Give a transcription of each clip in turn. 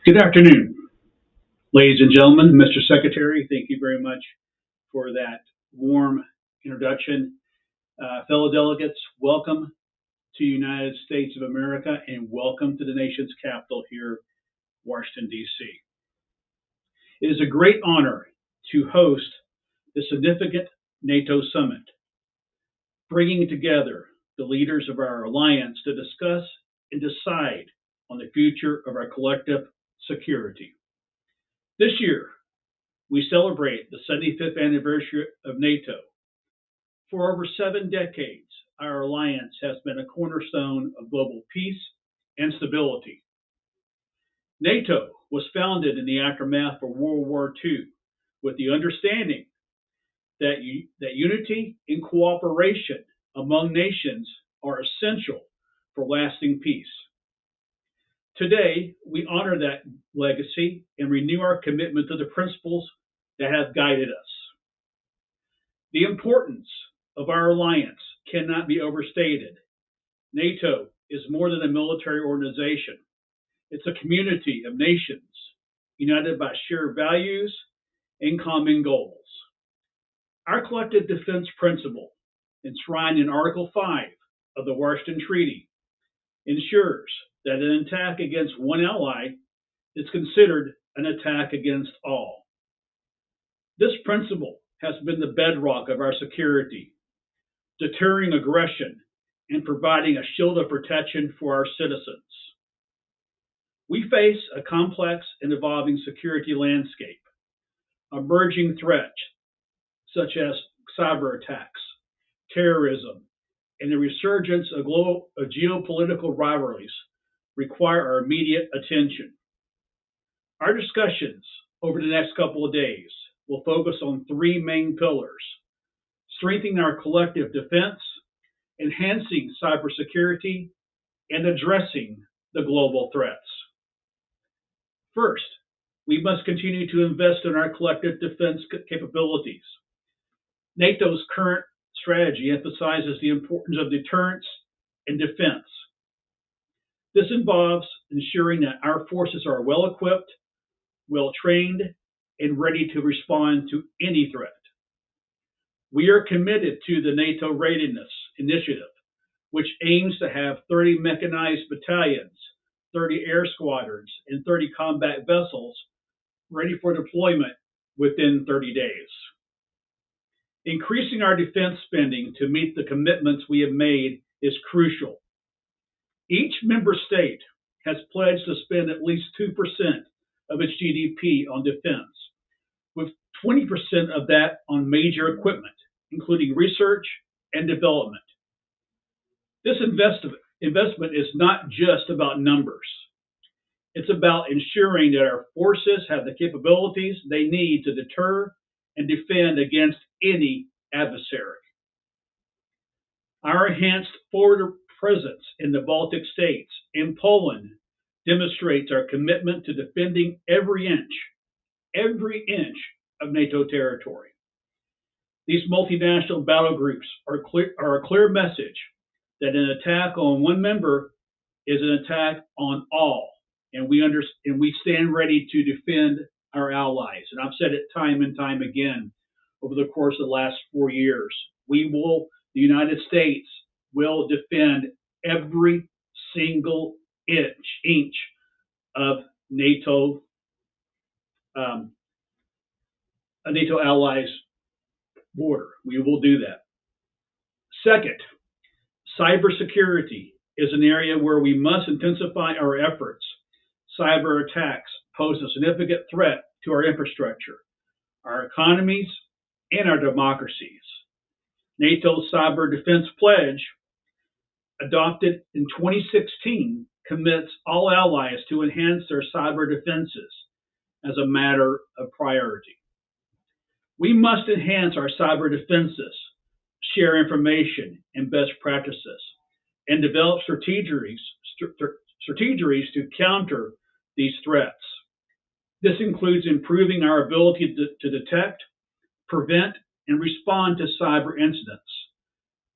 Good afternoon, ladies and gentlemen. Mr. Secretary, thank you very much for that warm introduction. Fellow delegates, welcome to the United States of America and welcome to the nation's capital here, Washington, D.C. It is a great honor to host the significant NATO summit, bringing together the leaders of our alliance to discuss and decide on the future of our collective security. This year, we celebrate the 75th anniversary of NATO. For over 7 decades, our alliance has been a cornerstone of global peace and stability. NATO was founded in the aftermath of World War II with the understanding that unity and cooperation among nations are essential for lasting peace. Today, we honor that legacy and renew our commitment to the principles that have guided us. The importance of our alliance cannot be overstated. NATO is more than a military organization. It's a community of nations united by shared values and common goals. Our collective defense principle, enshrined in Article 5 of the Washington Treaty, ensures that an attack against one ally is considered an attack against all. This principle has been the bedrock of our security, deterring aggression and providing a shield of protection for our citizens. We face a complex and evolving security landscape, emerging threats such as cyber attacks, terrorism, and the resurgence of geopolitical rivalries require our immediate attention. Our discussions over the next couple of days will focus on 3 main pillars: strengthening our collective defense, enhancing cybersecurity, and addressing the global threats. First, we must continue to invest in our collective defense capabilities. NATO's current strategy emphasizes the importance of deterrence and defense. This involves ensuring that our forces are well equipped, well trained, and ready to respond to any threat. We are committed to the NATO Readiness Initiative, which aims to have 30 mechanized battalions, 30 air squadrons, and 30 combat vessels ready for deployment within 30 days. Increasing our defense spending to meet the commitments we have made is crucial. Each member state has pledged to spend at least 2% of its GDP on defense, with 20% of that on major equipment, including research and development. This investment is not just about numbers. It's about ensuring that our forces have the capabilities they need to deter and defend against any adversary. Our enhanced forward presence in the Baltic states and Poland demonstrates our commitment to defending every inch of NATO territory. These multinational battle groups are a clear message that an attack on one member is an attack on all, and we stand ready to defend our allies. And I've said it time and time again over the course of the last 4 years. The United States will defend every single inch of NATO, a NATO allies' border. We will do that. Second, cybersecurity is an area where we must intensify our efforts. Cyber attacks pose a significant threat to our infrastructure, our economies, and our democracies. NATO's Cyber Defense Pledge, adopted in 2016, commits all allies to enhance their cyber defenses as a matter of priority. We must enhance our cyber defenses, share information and best practices, and develop strategies to counter these threats. This includes improving our ability to detect, prevent, and respond to cyber incidents.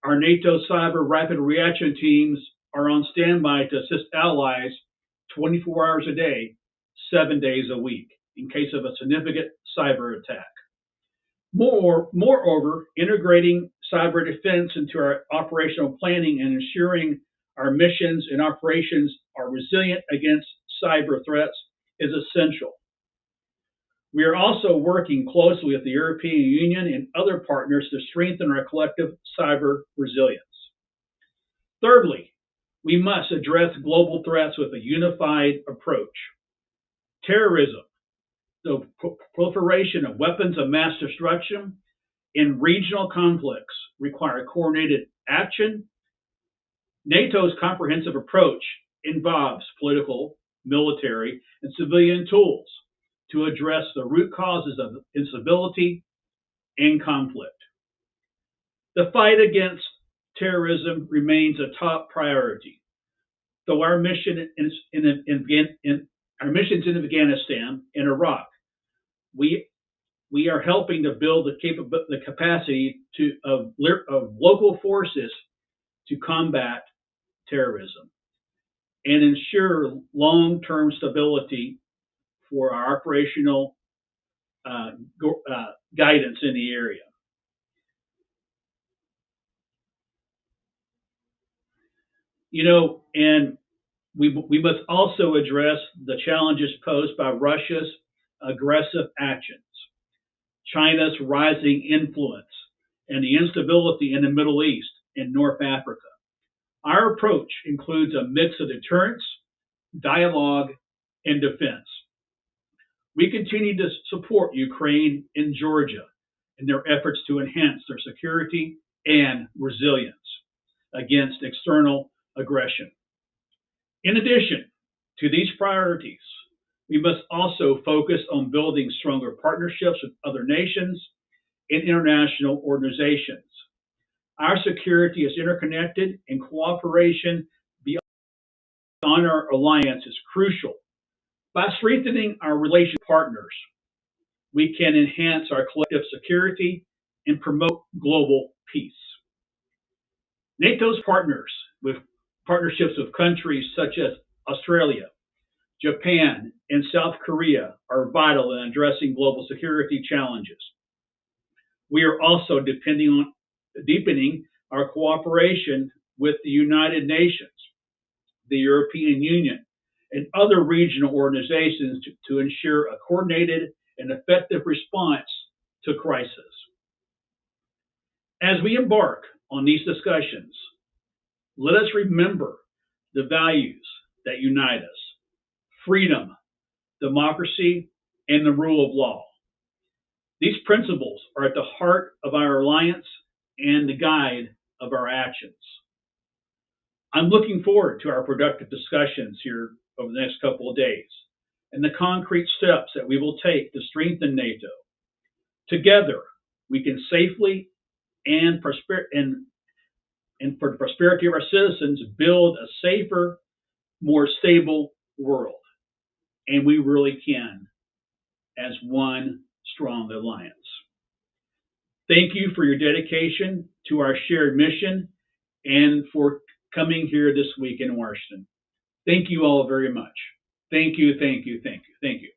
Our NATO cyber rapid reaction teams are on standby to assist allies 24 hours a day, 7 days a week, in case of a significant cyber attack. Moreover, integrating cyber defense into our operational planning and ensuring our missions and operations are resilient against cyber threats is essential. We are also working closely with the European Union and other partners to strengthen our collective cyber resilience. Thirdly, we must address global threats with a unified approach. Terrorism, the proliferation of weapons of mass destruction, and regional conflicts require coordinated action. NATO's comprehensive approach involves political, military, and civilian tools to address the root causes of instability and conflict. The fight against terrorism remains a top priority. Though our missions in Afghanistan and Iraq, we are helping to build the capacity of local forces to combat terrorism and ensure long-term stability for our operational guidance in the area. And we must also address the challenges posed by Russia's aggressive actions, China's rising influence, and the instability in the Middle East and North Africa. Our approach includes a mix of deterrence, dialogue, and defense. We continue to support Ukraine and Georgia in their efforts to enhance their security and resilience against external aggression. In addition to these priorities, we must also focus on building stronger partnerships with other nations and international organizations. Our security is interconnected, and cooperation beyond our alliance is crucial. By strengthening our relation partners, we can enhance our collective security and promote global peace. NATO's partnerships with countries such as Australia, Japan, and South Korea are vital in addressing global security challenges. We are also deepening our cooperation with the United Nations, the European Union, and other regional organizations to ensure a coordinated and effective response to crisis. As we embark on these discussions, let us remember the values that unite us: freedom, democracy, and the rule of law. These principles are at the heart of our alliance and the guide of our actions. I'm looking forward to our productive discussions here over the next couple of days and the concrete steps that we will take to strengthen NATO. Together, we can safely and for the prosperity of our citizens, build a safer, more stable world. And we really can as one strong alliance. Thank you for your dedication to our shared mission and for coming here this week in Washington. Thank you all very much. Thank you, thank you, thank you, thank you.